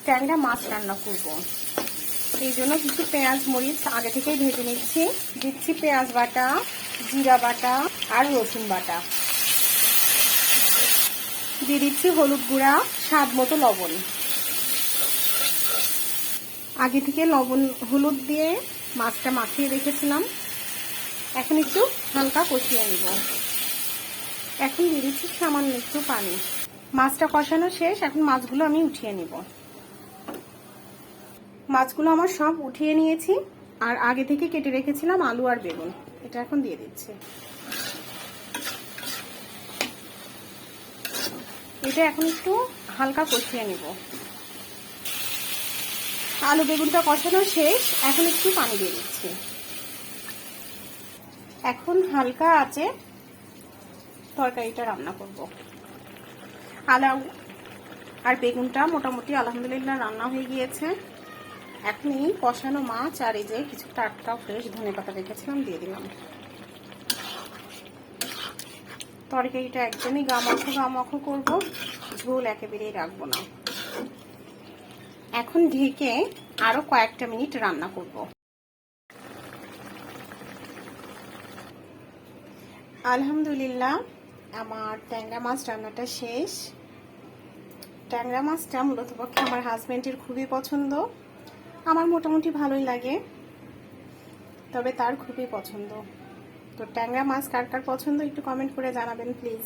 ট্যাংরা মাছ রান্না করব। এই জন্য কিছু পেঁয়াজ মরিচ আগে থেকেই ভেজে নিচ্ছি। দিচ্ছি পেঁয়াজ বাটা, জিরা বাটা আর রসুন বাটা। দিয়ে দিচ্ছি হলুদ গুঁড়া, স্বাদ মতো লবণ। আগে থেকে লবণ হলুদ দিয়ে মাছটা মাখিয়ে রেখেছিলাম। এখন একটু হালকা কষিয়ে নিব। এখন দিয়ে দিচ্ছি সামান্য একটু পানি। মাছটা কষানো শেষ, এখন মাছগুলো আমি উঠিয়ে নিব। মাছগুলো আমার সব উঠিয়ে নিয়েছি। আর আগে থেকে কেটে রেখেছিলাম আলু আর বেগুন, এটা এখন দিয়ে দিচ্ছি। এটা এখন একটু হালকা কষিয়ে নিব। আলু বেগুনটা কষানো শেষ, এখন একটু পানি দিয়ে দিচ্ছি। এখন হালকা আছে তরকারিটা রান্না করব। আলু আর বেগুনটা মোটামুটি আলহামদুলিল্লাহ রান্না হয়ে গিয়েছে। এখন এই কষানো মাছ আর এই যে কিছু টাটকা ফ্রেশ ধনেপাতা রেখেছিলাম দিয়ে দিলাম। তরকারিটা একদমই গামাখো করব, ঝোল একেবারেই রাখবো না। এখন ঢেকে আরো কয়েকটা মিনিট রান্না করব। আলহামদুলিল্লাহ আমার ট্যাংরা মাছ রান্নাটা শেষ। ট্যাংরা মাছটা মূলত পক্ষে আমার হাজবেন্ডের খুবই পছন্দ। আমার মোটামুটি ভালোই লাগে, তবে তার খুবই পছন্দ। তো ট্যাংরা মাছ কার কার পছন্দ একটু কমেন্ট করে জানাবেন প্লিজ।